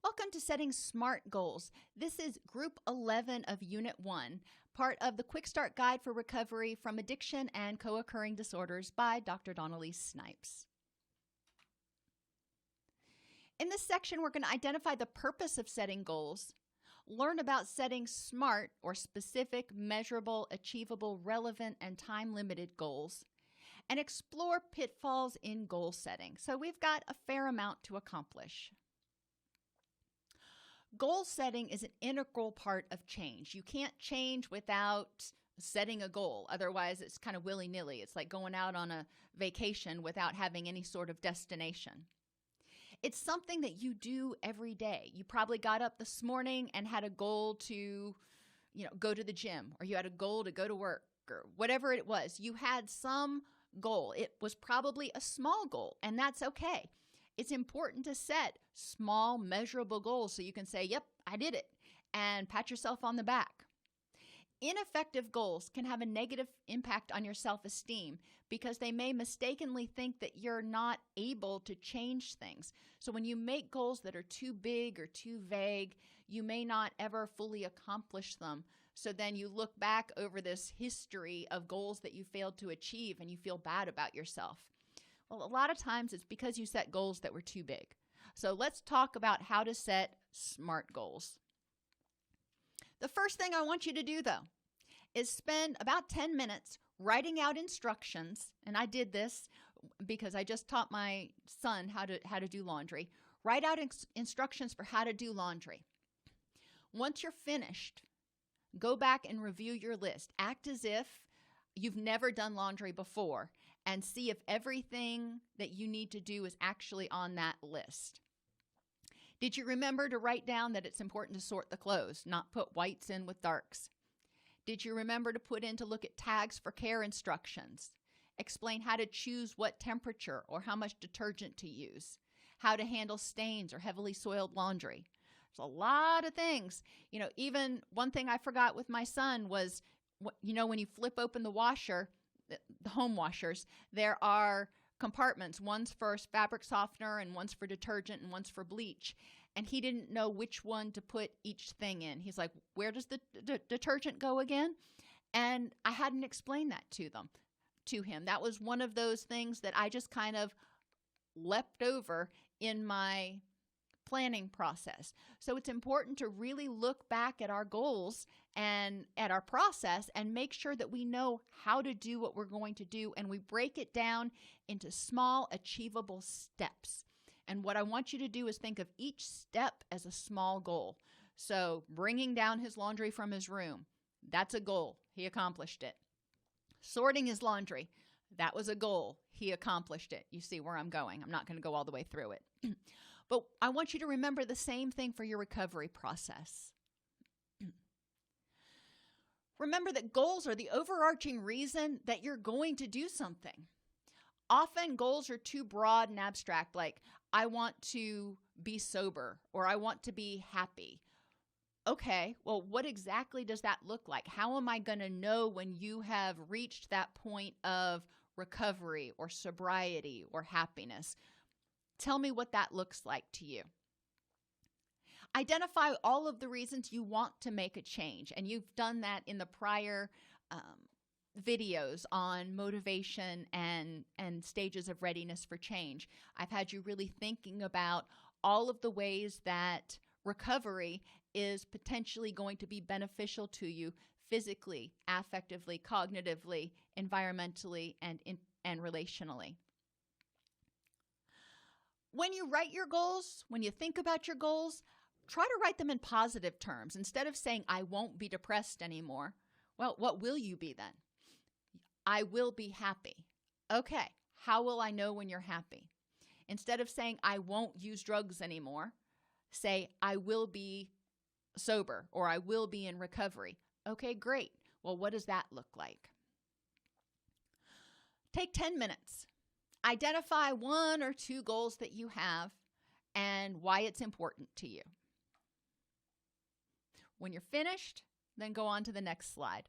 Welcome to Setting SMART Goals. This is Group 11 of Unit 1, part of the Quickstart Guide for Recovery from Addiction and Co-Occurring Disorders by Dr. Dawn-Elise Snipes. In this section, we're going to identify the purpose of setting goals, learn about setting SMART or specific, measurable, achievable, relevant, and time-limited goals, and explore pitfalls in goal setting. So we've got a fair amount to accomplish. Goal setting is an integral part of change. You can't change without setting a goal. Otherwise, it's kind of willy-nilly. It's like going out on a vacation without having any sort of destination. It's something that you do every day. You probably got up this morning and had a goal to, go to the gym, or you had a goal to go to work, or whatever it was. You had some goal. It was probably a small goal, and that's okay. It's important to set small, measurable goals so you can say, yep, I did it, and pat yourself on the back. Ineffective goals can have a negative impact on your self-esteem because they may mistakenly think that you're not able to change things. So when you make goals that are too big or too vague, you may not ever fully accomplish them. So then you look back over this history of goals that you failed to achieve and you feel bad about yourself. Well, a lot of times it's because you set goals that were too big. So let's talk about how to set SMART goals. The first thing I want you to do, though, is spend about 10 minutes writing out instructions. And I did this because I just taught my son how to do laundry. Write out instructions for how to do laundry. Once you're finished, go back and review your list. Act as if you've never done laundry before and see if everything that you need to do is actually on that list. Did you remember to write down that it's important to sort the clothes, not put whites in with darks? Did you remember to put in to look at tags for care instructions? Explain how to choose what temperature or how much detergent to use, how to handle stains or heavily soiled laundry. There's a lot of things. Even one thing I forgot with my son was, when you flip open the washer, the home washers, there are compartments. One's for fabric softener and one's for detergent and one's for bleach. And he didn't know which one to put each thing in. He's like, where does the detergent go again? And I hadn't explained that to him. That was one of those things that I just kind of leapt over in my planning process. So it's important to really look back at our goals and at our process and make sure that we know how to do what we're going to do, and we break it down into small, achievable steps. And what I want you to do is think of each step as a small goal. So bringing down his laundry from his room, that's a goal. He accomplished it. Sorting his laundry, that was a goal. He accomplished it. You see where I'm going. I'm not going to go all the way through it. But I want you to remember the same thing for your recovery process. Remember that goals are the overarching reason that you're going to do something. Often goals are too broad and abstract, like I want to be sober or I want to be happy. Okay, well, what exactly does that look like? How am I going to know when you have reached that point of recovery or sobriety or happiness? Tell me what that looks like to you. Identify all of the reasons you want to make a change, and you've done that in the prior videos on motivation and stages of readiness for change. I've had you really thinking about all of the ways that recovery is potentially going to be beneficial to you physically, affectively, cognitively, environmentally, and relationally. When you write your goals, when you think about your goals, try to write them in positive terms. Instead of saying, I won't be depressed anymore, well, what will you be then? I will be happy. Okay, how will I know when you're happy? Instead of saying, I won't use drugs anymore, say, I will be sober or I will be in recovery. Okay, great. Well, what does that look like? Take 10 minutes. Identify 1 or 2 goals that you have and why it's important to you. When you're finished, then go on to the next slide.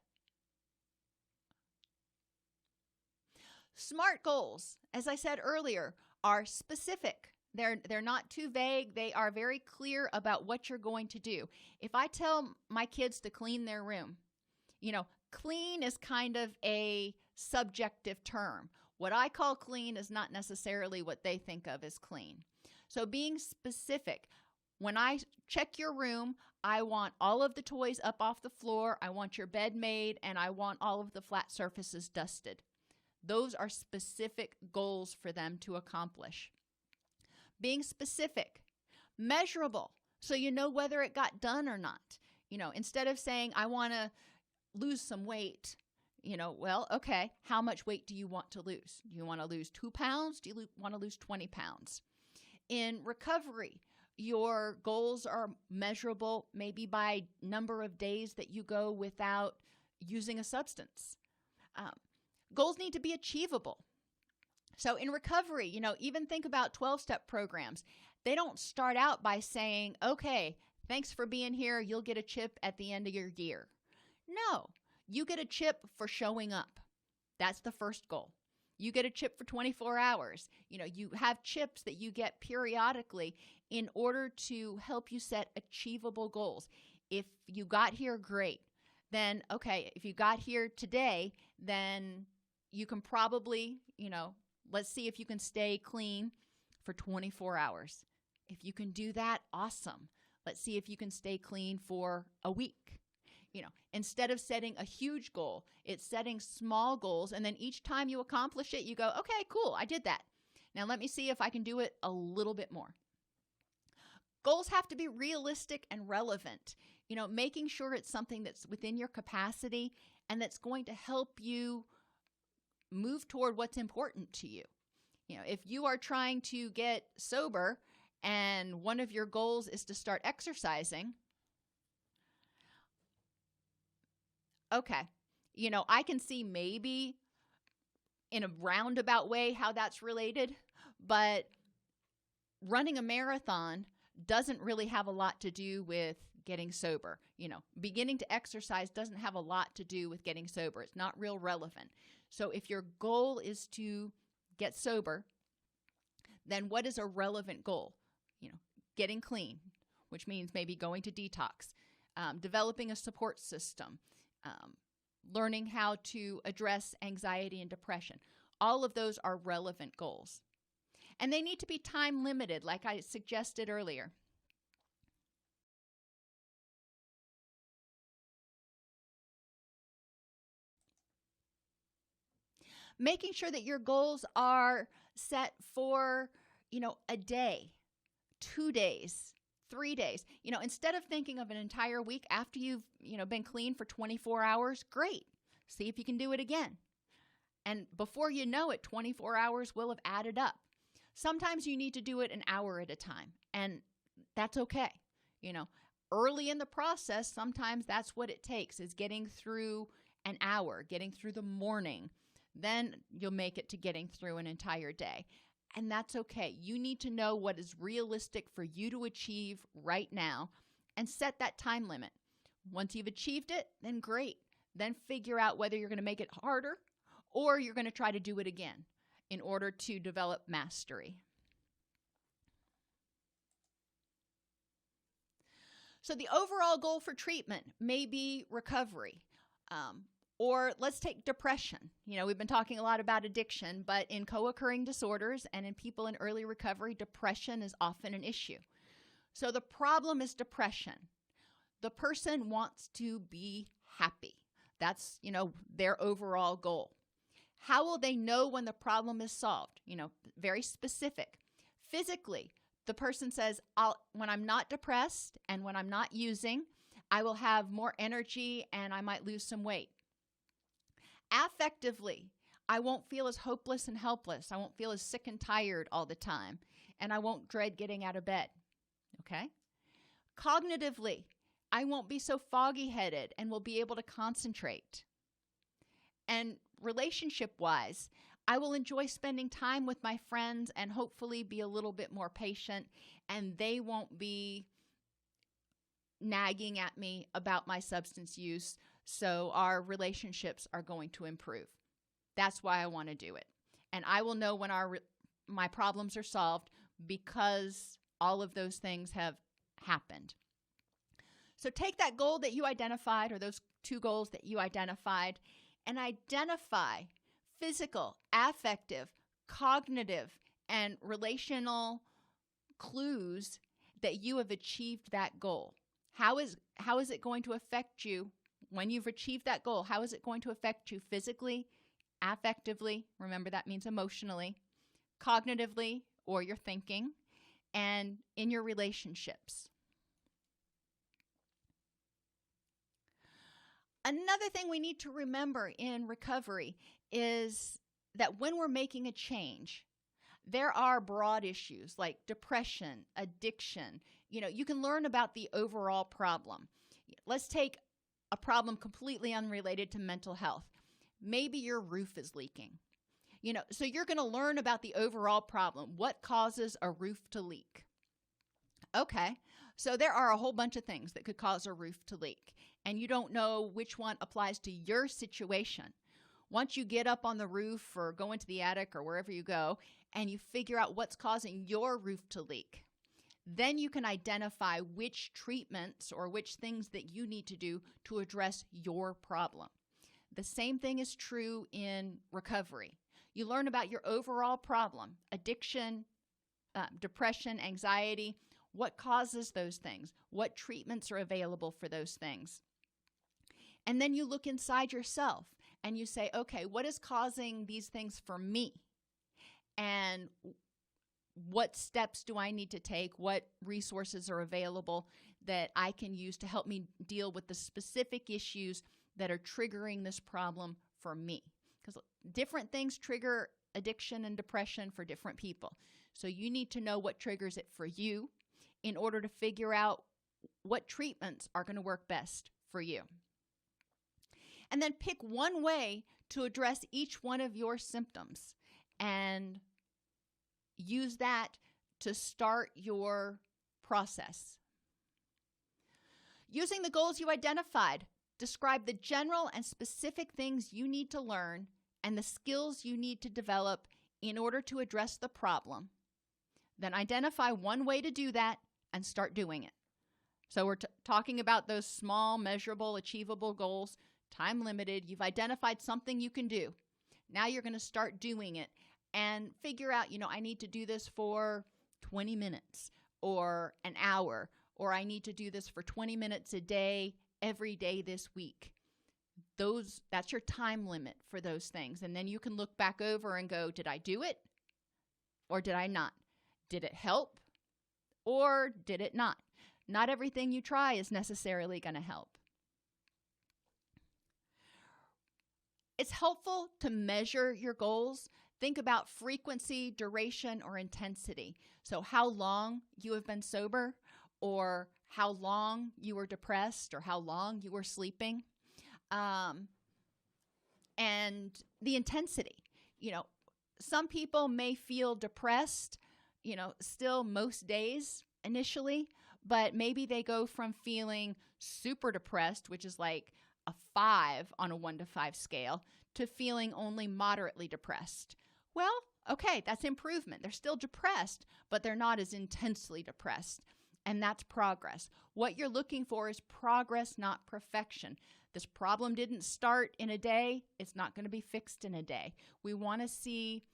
SMART goals, as I said earlier, are specific. They're not too vague. They are very clear about what you're going to do. If I tell my kids to clean their room, clean is kind of a subjective term. What I call clean is not necessarily what they think of as clean. So being specific, when I check your room, I want all of the toys up off the floor, I want your bed made, and I want all of the flat surfaces dusted. Those are specific goals for them to accomplish. Being specific, measurable, so you know whether it got done or not. Instead of saying, I want to lose some weight, okay, how much weight do you want to lose? Do you want to lose 2 pounds? Do you want to lose 20 pounds? In recovery, your goals are measurable maybe by number of days that you go without using a substance. Goals need to be achievable. So in recovery, even think about 12-step programs. They don't start out by saying, okay, thanks for being here. You'll get a chip at the end of your year. No, you get a chip for showing up. That's the first goal. You get a chip for 24 hours. You have chips that you get periodically in order to help you set achievable goals. If you got here, great. Then, okay, if you got here today, then you can probably, let's see if you can stay clean for 24 hours. If you can do that, awesome. Let's see if you can stay clean for a week. Instead of setting a huge goal, it's setting small goals. And then each time you accomplish it, you go, okay, cool, I did that. Now let me see if I can do it a little bit more. Goals have to be realistic and relevant. Making sure it's something that's within your capacity and that's going to help you move toward what's important to you. If you are trying to get sober and one of your goals is to start exercising, okay, I can see maybe in a roundabout way how that's related, but running a marathon doesn't really have a lot to do with getting sober. Beginning to exercise doesn't have a lot to do with getting sober. It's not real relevant. So if your goal is to get sober, then what is a relevant goal? Getting clean, which means maybe going to detox, developing a support system, learning how to address anxiety and depression. All of those are relevant goals. And they need to be time limited, like I suggested earlier. Making sure that your goals are set for, a day, 2 days, 3 days. Instead of thinking of an entire week after you've, been clean for 24 hours, great. See if you can do it again. And before you know it, 24 hours will have added up. Sometimes you need to do it an hour at a time, and that's okay. Early in the process, sometimes that's what it takes, is getting through an hour, getting through the morning. Then you'll make it to getting through an entire day. And that's okay. You need to know what is realistic for you to achieve right now and set that time limit. Once you've achieved it, then great. Then figure out whether you're going to make it harder or you're going to try to do it again in order to develop mastery. So the overall goal for treatment may be recovery. Or let's take depression. We've been talking a lot about addiction, but in co-occurring disorders and in people in early recovery, depression is often an issue. So the problem is depression. The person wants to be happy. That's, their overall goal. How will they know when the problem is solved? Very specific. Physically, the person says, when I'm not depressed and when I'm not using, I will have more energy and I might lose some weight. Affectively, I won't feel as hopeless and helpless. I won't feel as sick and tired all the time, and I won't dread getting out of bed. Okay? Cognitively, I won't be so foggy-headed and will be able to concentrate. And relationship-wise, I will enjoy spending time with my friends and hopefully be a little bit more patient, and they won't be nagging at me about my substance use. So our relationships are going to improve. That's why I want to do it. And I will know when my problems are solved because all of those things have happened. So take that goal that you identified, or those 2 goals that you identified, and identify physical, affective, cognitive, and relational clues that you have achieved that goal. How is it going to affect you when you've achieved that goal? How is it going to affect you physically, affectively, remember that means emotionally, cognitively, or your thinking, and in your relationships? Another thing we need to remember in recovery is that when we're making a change, there are broad issues like depression, addiction. You can learn about the overall problem. Let's take a problem completely unrelated to mental health. Maybe your roof is leaking. So you're going to learn about the overall problem. What causes a roof to leak? Okay, so there are a whole bunch of things that could cause a roof to leak, and you don't know which one applies to your situation. Once you get up on the roof or go into the attic or wherever you go, and you figure out what's causing your roof to leak, then you can identify which treatments or which things that you need to do to address your problem. The same thing is true in recovery. You learn about your overall problem, addiction, depression, anxiety, what causes those things, what treatments are available for those things. And then you look inside yourself and you say, okay, what is causing these things for me? And what steps do I need to take? What resources are available that I can use to help me deal with the specific issues that are triggering this problem for me? Because different things trigger addiction and depression for different people. So you need to know what triggers it for you in order to figure out what treatments are going to work best for you. And then pick one way to address each one of your symptoms and use that to start your process. Using the goals you identified, describe the general and specific things you need to learn and the skills you need to develop in order to address the problem. Then identify one way to do that and start doing it. So we're talking about those small, measurable, achievable goals, time limited. You've identified something you can do. Now you're going to start doing it and figure out, I need to do this for 20 minutes or an hour, or I need to do this for 20 minutes a day, every day this week. That's your time limit for those things. And then you can look back over and go, did I do it or did I not? Did it help or did it not? Not everything you try is necessarily going to help. It's helpful to measure your goals. Think about frequency, duration, or intensity. So how long you have been sober, or how long you were depressed, or how long you were sleeping. And the intensity. Some people may feel depressed, still most days initially, but maybe they go from feeling super depressed, which is like a 5 on a 1 to 5 scale, to feeling only moderately depressed. Well, okay, that's improvement. They're still depressed, but they're not as intensely depressed. And that's progress. What you're looking for is progress, not perfection. This problem didn't start in a day. It's not going to be fixed in a day. We want to see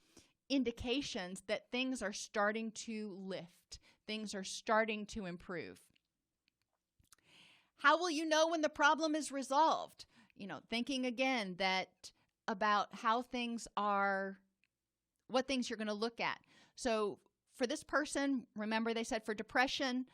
indications that things are starting to lift. Things are starting to improve. How will you know when the problem is resolved? Thinking again about how things are, what things you're going to look at. So for this person, remember they said for depression,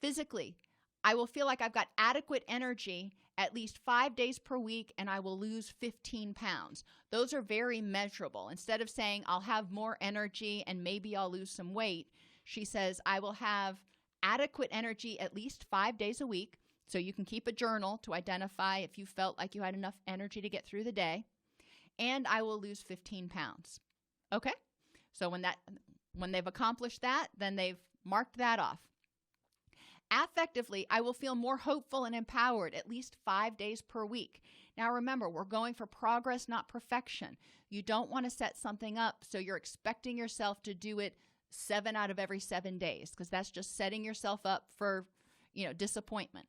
physically, I will feel like I've got adequate energy at least 5 days per week and I will lose 15 pounds. Those are very measurable. Instead of saying I'll have more energy and maybe I'll lose some weight, she says I will have adequate energy at least 5 days a week. So you can keep a journal to identify if you felt like you had enough energy to get through the day. And I will lose 15 pounds. Okay? So when they've accomplished that, then they've marked that off. Affectively, I will feel more hopeful and empowered at least 5 days per week. Now remember, we're going for progress, not perfection. You don't want to set something up so you're expecting yourself to do it 7 out of every 7 days, because that's just setting yourself up for, disappointment.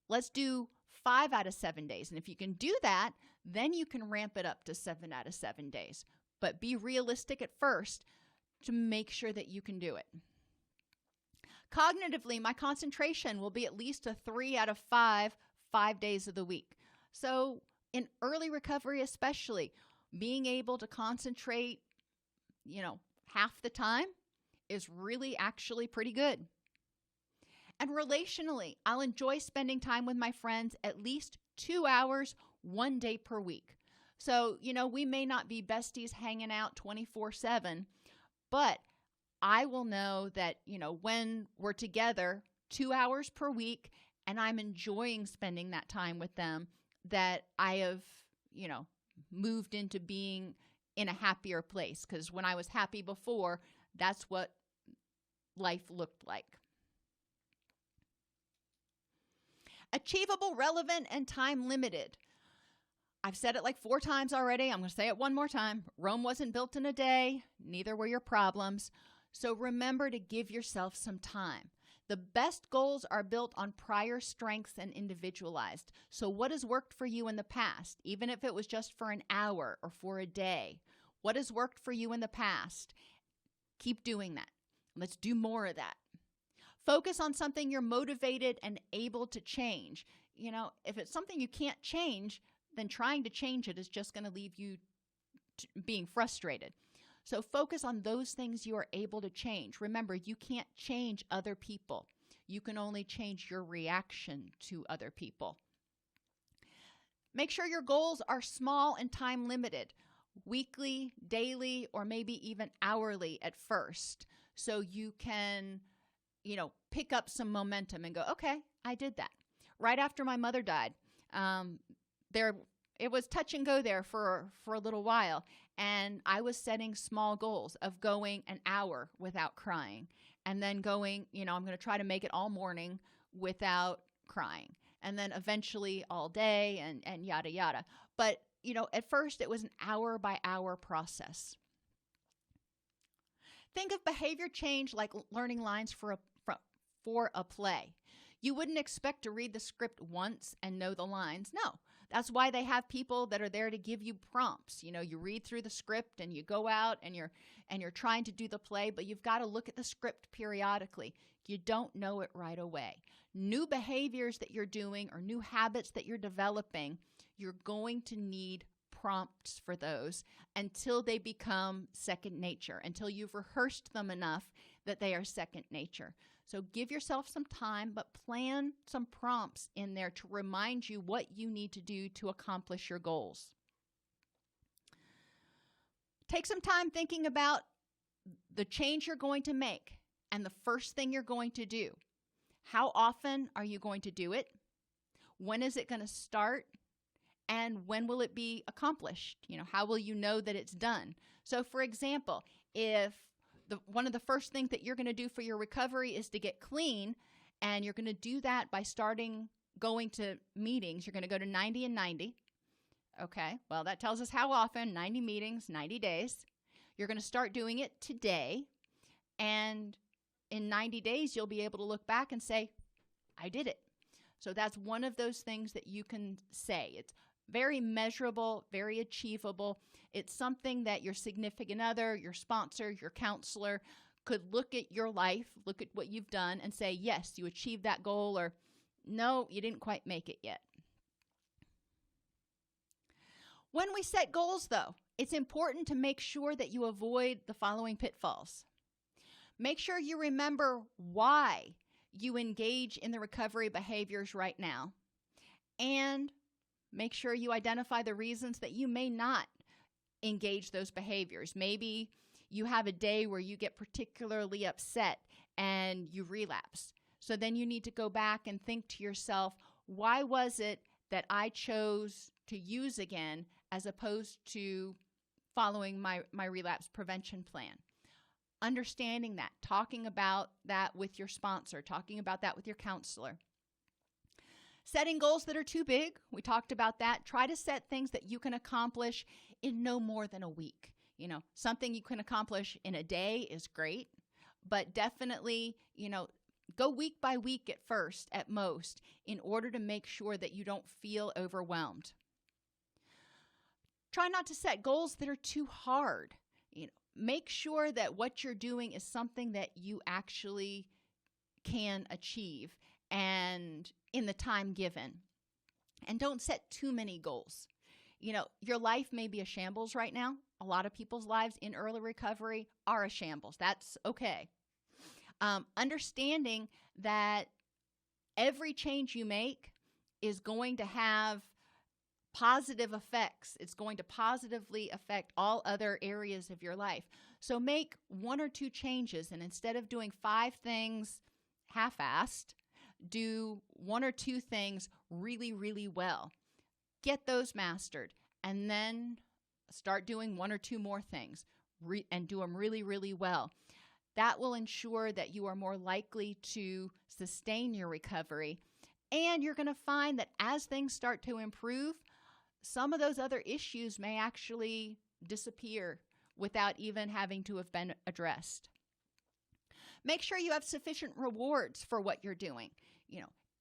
Let's do 5 out of 7 days. And if you can do that, then you can ramp it up to 7 out of 7 days. But be realistic at first to make sure that you can do it. Cognitively, my concentration will be at least a 3 out of 5 days of the week. So in early recovery especially, being able to concentrate, half the time is really actually pretty good. And relationally, I'll enjoy spending time with my friends at least 2 hours, 1 day per week. So, we may not be besties hanging out 24/7, but I will know that, when we're together 2 hours per week and I'm enjoying spending that time with them, that I have, moved into being in a happier place. Because when I was happy before, that's what life looked like. Achievable, relevant, and time limited. I've said it like 4 times already. I'm going to say it one more time. Rome wasn't built in a day. Neither were your problems. So remember to give yourself some time. The best goals are built on prior strengths and individualized. So what has worked for you in the past, even if it was just for an hour or for a day? What has worked for you in the past? Keep doing that. Let's do more of that. Focus on something you're motivated and able to change. If it's something you can't change, then trying to change it is just going to leave you being frustrated. So focus on those things you are able to change. Remember, you can't change other people. You can only change your reaction to other people. Make sure your goals are small and time limited, weekly, daily, or maybe even hourly at first. So you can, pick up some momentum and go, okay, I did that. Right after my mother died, it was touch and go there for a little while. And I was setting small goals of going an hour without crying, and then going, I'm going to try to make it all morning without crying, and then eventually all day and yada, yada. But, at first it was an hour by hour process. Think of behavior change like learning lines for a play. You wouldn't expect to read the script once and know the lines. No, that's why they have people that are there to give you prompts. You read through the script and you go out and you're trying to do the play, but you've got to look at the script periodically. You don't know it right away. New behaviors that you're doing or new habits that you're developing, you're going to need prompts for those until they become second nature, until you've rehearsed them enough that they are second nature. So give yourself some time, but plan some prompts in there to remind you what you need to do to accomplish your goals. Take some time thinking about the change you're going to make and the first thing you're going to do. How often are you going to do it? When is it going to start? And when will it be accomplished? How will you know that it's done? So for example, if one of the first things that you're going to do for your recovery is to get clean, and you're going to do that by starting going to meetings. You're going to go to 90 and 90. Okay, well, that tells us how often. 90 meetings, 90 days. You're going to start doing it today, and in 90 days, you'll be able to look back and say, I did it. So that's one of those things that you can say. It's very measurable, very achievable. It's something that your significant other, your sponsor, your counselor could look at your life, look at what you've done and say, yes, you achieved that goal, or no, you didn't quite make it yet. When we set goals, though, it's important to make sure that you avoid the following pitfalls. Make sure you remember why you engage in the recovery behaviors right now, and make sure you identify the reasons that you may not engage those behaviors. Maybe you have a day where you get particularly upset and you relapse. So then you need to go back and think to yourself, why was it that I chose to use again as opposed to following my relapse prevention plan? Understanding that, talking about that with your sponsor, talking about that with your counselor. Setting goals that are too big. We talked about that. Try to set things that you can accomplish in no more than a week. Something you can accomplish in a day is great. but definitely, go week by week at first, at most, in order to make sure that you don't feel overwhelmed. Try not to set goals that are too hard. Make sure that what you're doing is something that you actually can achieve and in the time given. And don't set too many goals. Your life may be a shambles right now. A lot of people's lives in early recovery are a shambles. That's okay. Understanding that every change you make is going to have positive effects. It's going to positively affect all other areas of your life. So make 1 or 2 changes, and instead of doing 5 things half-assed, do 1 or 2 things really, really well. Get those mastered, and then start doing 1 or 2 more things and do them really, really well. That will ensure that you are more likely to sustain your recovery. And you're going to find that as things start to improve, some of those other issues may actually disappear without even having to have been addressed. Make sure you have sufficient rewards for what you're doing.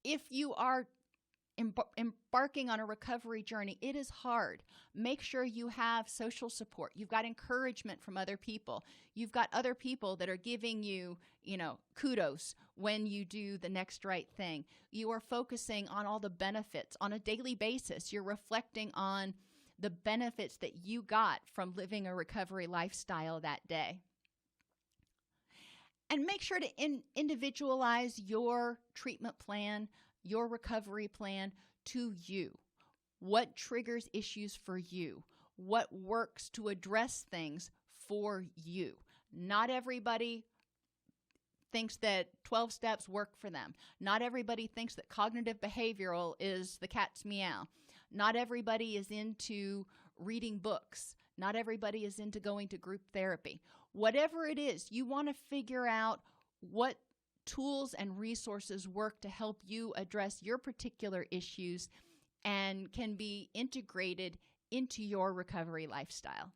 If you are embarking on a recovery journey, it is hard. Make sure you have social support. You've got encouragement from other people. You've got other people that are giving you, kudos when you do the next right thing. You are focusing on all the benefits on a daily basis. You're reflecting on the benefits that you got from living a recovery lifestyle that day. And make sure to individualize your treatment plan, your recovery plan to you. What triggers issues for you? What works to address things for you? Not everybody thinks that 12 steps work for them. Not everybody thinks that cognitive behavioral is the cat's meow. Not everybody is into reading books. Not everybody is into going to group therapy. Whatever it is, you want to figure out what tools and resources work to help you address your particular issues and can be integrated into your recovery lifestyle.